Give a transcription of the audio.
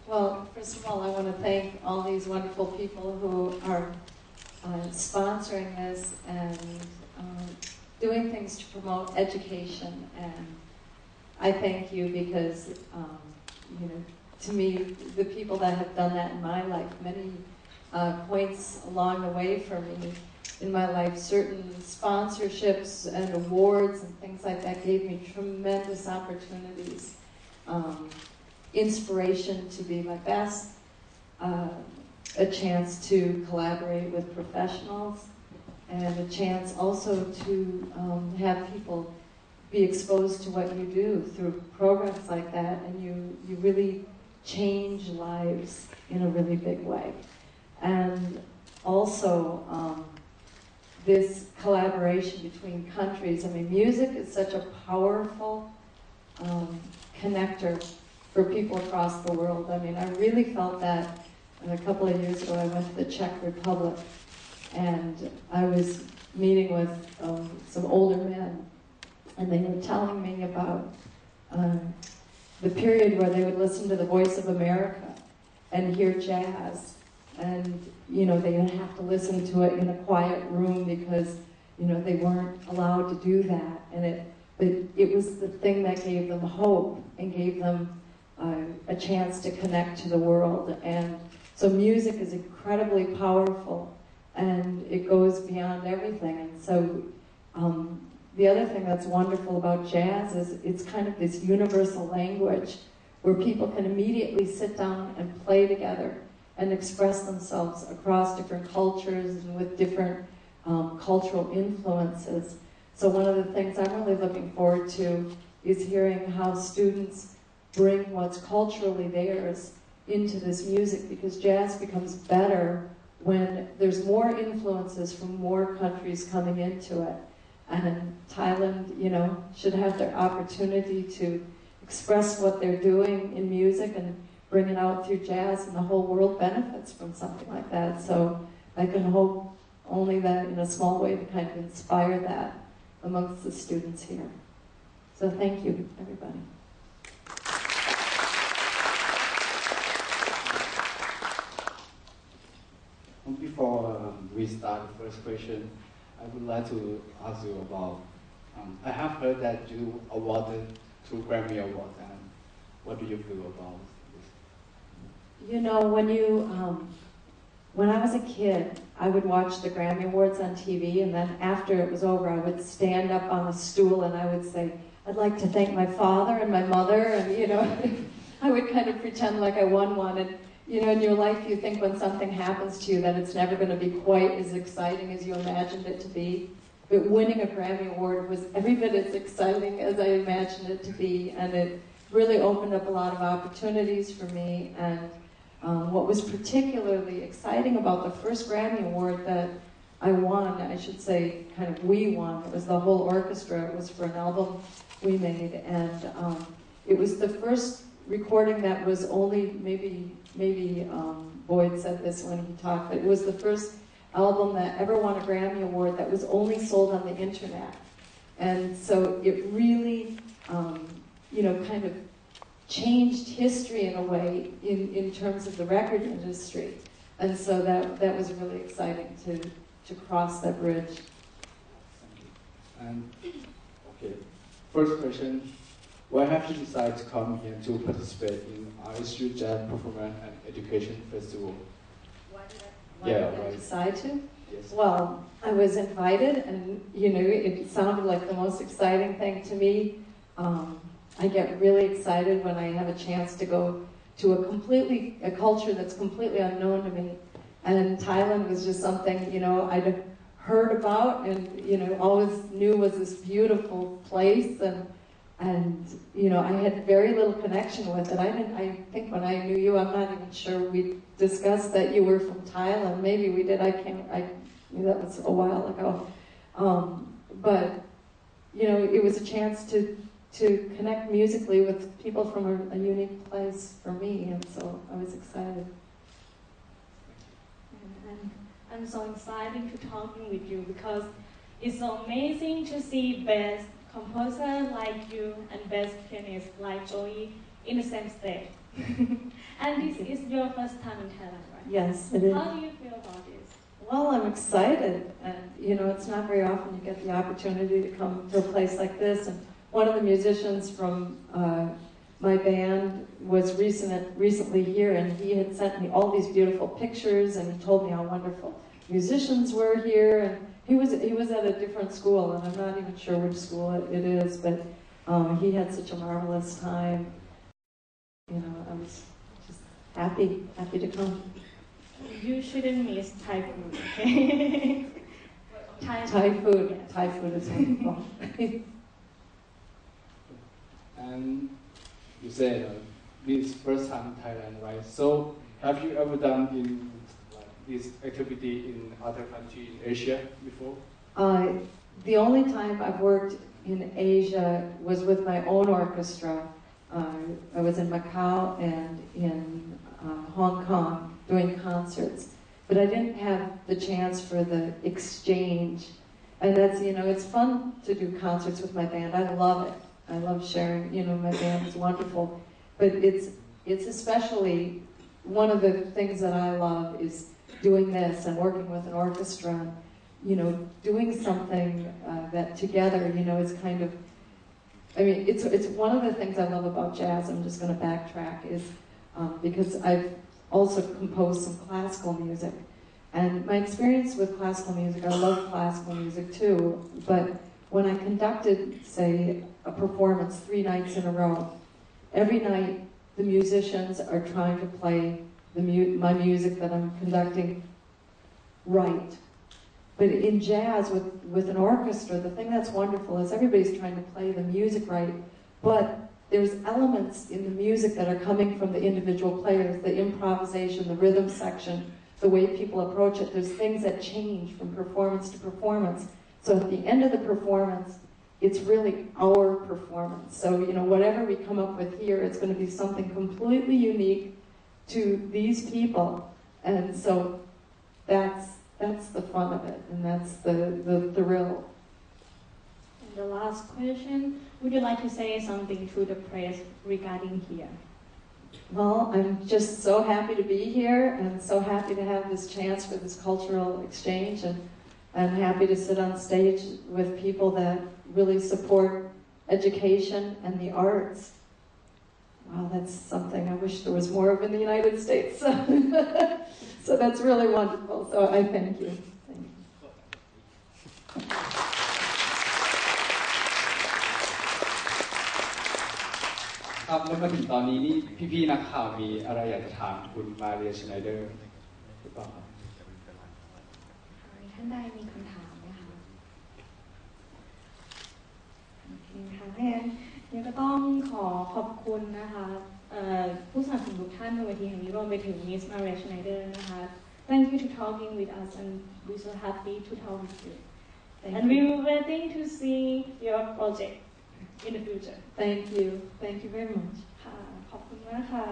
Well, first of all, I want to thank all these wonderful people who are sponsoring this and doing things to promote education. And I thank you because, to me, the people that have done that in my life, many points along the way for me in my life, certain sponsorships and awards and things like that gave me tremendous opportunities, inspiration to be my best, a chance to collaborate with professionals, and a chance also to have people be exposed to what you do through programs like that, and you really change lives in a really big way. And also, this collaboration between countries. I mean, music is such a powerful connector for people across the world. I mean, I really felt that a couple of years ago. I went to the Czech Republic, and I was meeting with some older men, and they were telling me about the period where they would listen to the Voice of America and hear jazz. And, they would have to listen to it in a quiet room because, they weren't allowed to do that. And it was the thing that gave them hope and gave them a chance to connect to the world. And so music is incredibly powerful, and it goes beyond everything. And so the other thing that's wonderful about jazz is it's kind of this universal language where people can immediately sit down and play together and express themselves across different cultures and with different cultural influences. So one of the things I'm really looking forward to is hearing how students bring what's culturally theirs into this music, because jazz becomes better when there's more influences from more countries coming into it. And Thailand, should have their opportunity to express what they're doing in music and bring it out through jazz, and the whole world benefits from something like that. So I can hope only that in a small way to kind of inspire that amongst the students here. So thank you, everybody. Before we start the first question, I would like to ask you about, I have heard that you awarded 2 Grammy Awards, and what do you feel about this? When I was a kid, I would watch the Grammy Awards on TV, and then after it was over, I would stand up on a stool and I would say, I'd like to thank my father and my mother, and I would kind of pretend like I won one. And in your life, you think when something happens to you that it's never going to be quite as exciting as you imagined it to be. But winning a Grammy Award was every bit as exciting as I imagined it to be, and it really opened up a lot of opportunities for me. And what was particularly exciting about the first Grammy Award that I won, I should say kind of we won, it was the whole orchestra, it was for an album we made, and it was the first recording that was only, maybe Boyd said this when he talked, but it was the first album that ever won a Grammy Award that was only sold on the internet. And so it really, kind of changed history in a way in terms of the record industry. And so that was really exciting to cross that bridge. Thank you. And, okay, first question. Why have you decided to come here to participate in ISU Jazz Performance and Education Festival? Why did I decide to? Yes. Well, I was invited, and it sounded like the most exciting thing to me. I get really excited when I have a chance to go to a culture that's completely unknown to me. And Thailand was just something, I'd heard about and, always knew was this beautiful place. And I had very little connection with it. I think when I knew you, I'm not even sure we discussed that you were from Thailand. Maybe we did, that was a while ago. But, it was a chance to connect musically with people from a unique place for me, and so I was excited. And I'm so excited to talking with you because it's so amazing to see best composer like you and best pianist like Joey in the same stage. And this is your first time in Thailand, right? Yes, it is. How do you feel about this? Well, I'm excited, and it's not very often you get the opportunity to come to a place like this. And one of the musicians from my band was recently here, and he had sent me all these beautiful pictures, and he told me how wonderful musicians were here. And he was at a different school, and I'm not even sure which school it is, but he had such a marvelous time. I was just happy to come. You shouldn't miss Thai food, okay? Thai food. Yes. Thai food is wonderful. And you said this first time in Thailand, right? So have you ever done this activity in other countries in Asia before? The only time I've worked in Asia was with my own orchestra. I was in Macau and in Hong Kong doing concerts, but I didn't have the chance for the exchange. And that's, it's fun to do concerts with my band. I love it. I love sharing, my band is wonderful. But it's especially, one of the things that I love is doing this and working with an orchestra, doing something that together, is kind of, it's one of the things I love about jazz. I'm just going to backtrack, is because I've also composed some classical music. And my experience with classical music, I love classical music too, but when I conducted, say, a performance 3 nights in a row, every night the musicians are trying to play my music that I'm conducting right. But in jazz, with an orchestra, the thing that's wonderful is everybody's trying to play the music right, but there's elements in the music that are coming from the individual players, the improvisation, the rhythm section, the way people approach it. There's things that change from performance to performance. So at the end of the performance, it's really our performance. So, whatever we come up with here, it's going to be something completely unique to these people. And so that's the fun of it, and that's the thrill. And the last question, would you like to say something to the press regarding here? Well, I'm just so happy to be here, and so happy to have this chance for this cultural exchange, and I'm happy to sit on stage with people that really support education and the arts. Wow, that's something I wish there was more of in the United States. So that's really wonderful. So I thank you. Thank you. ครับแล้วมาถึงตอนนี้นี่พี่ๆนักข่าวมีอะไรอยากจะถามคุณมาเรียชไนเดอร์หรือเปล่าครับท่านใดมีคำถามไหมคะโอเคค่ะงั้นก็ต้องขอขอบคุณนะคะผู้สนับสนุนทุกท่านบนเวทีแห่งนี้รวมไปถึง Miss Maria Schneider นะคะ Thank you to talking with us, and we're so happy to talk with you. And we will waiting to see your project in the future. Thank you. Thank you very much. ค่ะขอบคุณมากค่ะ